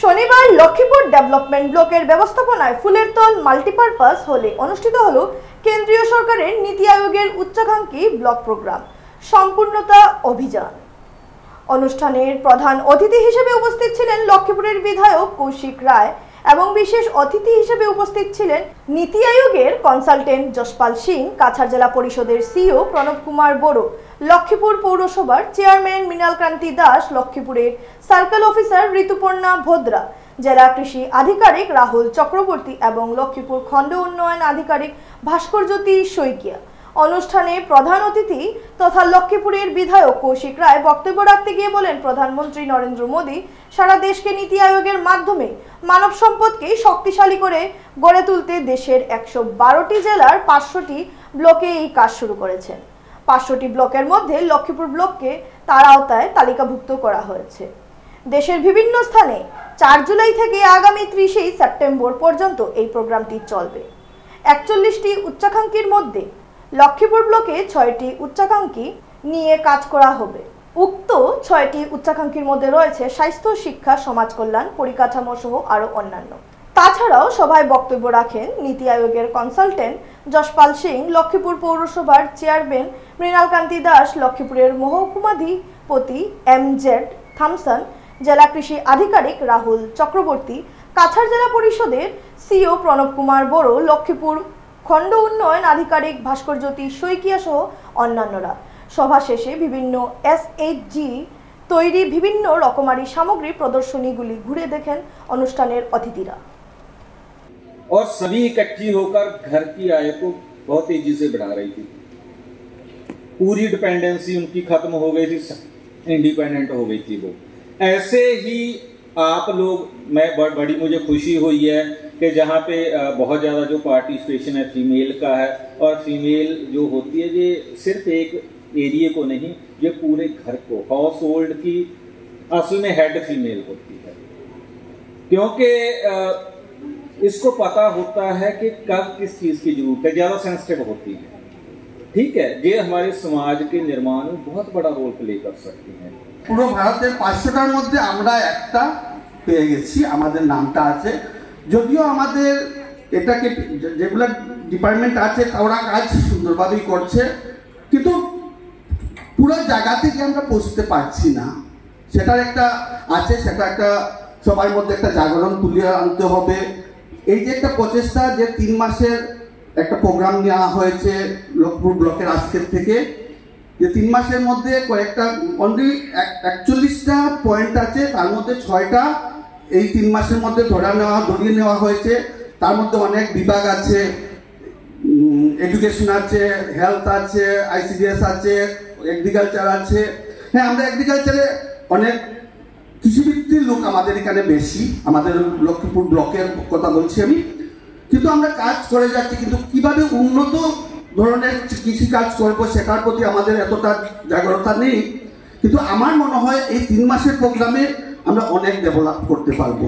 শনিবার লক্ষ্মীপুর ডেভেলপমেন্ট ব্লকের ব্যবস্থাপনায় ফুলেরতল মাল্টিপারপাস হলে অনুষ্ঠিত হলো কেন্দ্রীয় সরকারের নীতি আয়োগের উচ্চাকাঙ্ক্ষী ব্লক প্রোগ্রাম সম্পূর্ণতা অভিযান। অনুষ্ঠানের প্রধান অতিথি হিসেবে উপস্থিত ছিলেন লক্ষ্মীপুরের বিধায়ক কৌশিক রায় এবং বিশেষ অতিথি হিসেবে উপস্থিত ছিলেন নীতি আয়োগের কনসালটেন্ট যশপাল সিং, কাছাড় জেলা পরিষদের সিইও প্রণব কুমার বড়ো, লক্ষ্মীপুর পৌরসভার চেয়ারম্যান মৃণালকান্তি দাস, লক্ষ্মীপুরের সার্কেল অফিসার ঋতুপর্ণা ভদ্রা, জেলা কৃষি আধিকারিক রাহুল চক্রবর্তী এবং লক্ষ্মীপুর খণ্ড উন্নয়ন আধিকারিক ভাস্করজ্যোতি শইকিয়া। অনুষ্ঠানে প্রধান অতিথি তথা লক্ষ্মীপুরের বিধায়ক কৌশিক রায় বক্তব্য রাখতে গিয়ে বলেন, প্রধানমন্ত্রী নরেন্দ্র মোদী সারা দেশকে নীতি আয়োগের মাধ্যমে মানব সম্পদকে শক্তিশালী করে গড়ে তুলতে দেশের 112টি জেলার 500টি ব্লকে এই কাজ শুরু করেছেন। 500টি ব্লকের মধ্যে লক্ষ্মীপুর ব্লককে তার আওতায় তালিকাভুক্ত করা হয়েছে। দেশের বিভিন্ন স্থানে 4 জুলাই থেকে আগামী 30 সেপ্টেম্বর পর্যন্ত এই প্রোগ্রামটি চলবে। 41টি উচ্চাকাঙ্ক্ষীর মধ্যে লক্ষ্মীপুর ব্লকে 6টি উচ্চাকাঙ্ক্ষী নিয়ে কাজ করা হবে। উক্ত 6টি উচ্চাকাঙ্ক্ষীর মধ্যে রয়েছে স্বাস্থ্য, শিক্ষা, সমাজ কল্যাণ, পরিকাঠামো সহ আরো অন্যান্য। তাছাড়াও সভায় বক্তব্য রাখেন নীতি আয়োগের কনসালটেন্ট যশপাল সিং, লক্ষ্মীপুর পৌরসভার চেয়ারম্যান মৃণালকান্তি দাস, লক্ষ্মীপুরের মহকুমাধিপতি এমজেড থমসন, জেলা কৃষি আধিকারিক রাহুল চক্রবর্তী, কাছাড় জেলা পরিষদের সিইও প্রণব কুমার বড়ো, লক্ষ্মীপুর খণ্ড উন্নয়ন আধিকারিক ভাস্করজ্যোতি শইকিয়া সহ অন্যান্যরা। সভা শেষে বিভিন্ন এসএইচজি তৈরি বিভিন্ন রকমারি সামগ্রী প্রদর্শনীগুলি ঘুরে দেখেন অনুষ্ঠানের অতিথিরা। और सभी इकट्ठी होकर घर की आय को बहुत तेजी से बढ़ा रही थी। पूरी डिपेंडेंसी उनकी खत्म हो गई थी, इंडिपेंडेंट हो गई थी वो। ऐसे ही आप लोग, मैं बड़ी मुझे खुशी हुई है कि जहाँ पे बहुत ज़्यादा जो पार्टिसिपेशन है फीमेल का है, और फीमेल जो होती है ये सिर्फ एक एरिया को नहीं, ये पूरे घर को, हाउस होल्ड की असल में हेड फीमेल होती है, क्योंकि इसको पता होता है कि कब किस चीज़ की जरूरत है, ज़्यादा सेंसिटिव होती है। ठीक है, ये हमारे समाज के निर्माण में बहुत बड़ा रोल प्ले कर सकती हैं। পুরো ভারতের 500টার মধ্যে আমরা একটা পেয়ে গেছি, আমাদের নামটা আছে। যদিও আমাদের এটাকে যেগুলো ডিপার্টমেন্ট আছে ওরা কাজ সুন্দরভাবেই করছে, কিন্তু পুরো জায়গা থেকে আমরা পৌঁছতে পারছি না। সেটার একটা আছে, সেটা একটা সবার মধ্যে একটা জাগরণ তুলে আনতে হবে। এই যে একটা প্রচেষ্টা, যে 3 মাসের একটা প্রোগ্রাম নেওয়া হয়েছে লক্ষ্মীপুর ব্লকের আজকের থেকে, যে 3 মাসের মধ্যে কয়েকটা অনলি 41টা পয়েন্ট আছে, তার মধ্যে 6টা এই 3 মাসের মধ্যে ধরিয়ে নেওয়া হয়েছে। তার মধ্যে অনেক বিভাগ আছে, এডুকেশন আছে, হেলথ আছে, আইসিডিএস আছে, এগ্রিকালচার আছে। হ্যাঁ, আমরা এগ্রিকালচারে অনেক কৃষিভিত্তিক লোক আমাদের এখানে বেশি, আমাদের লক্ষ্মীপুর ব্লকের কথা বলছি আমি, কিন্তু আমরা কাজ করে যাচ্ছি, কিন্তু কিভাবে উন্নত ধরনের কৃষি কাজ করবো সেটার প্রতি আমাদের এতটা জাগ্রতা নেই। কিন্তু আমার মনে হয় এই 3 মাসের প্রোগ্রামে আমরা অনেক ডেভেলপ করতে পারবো।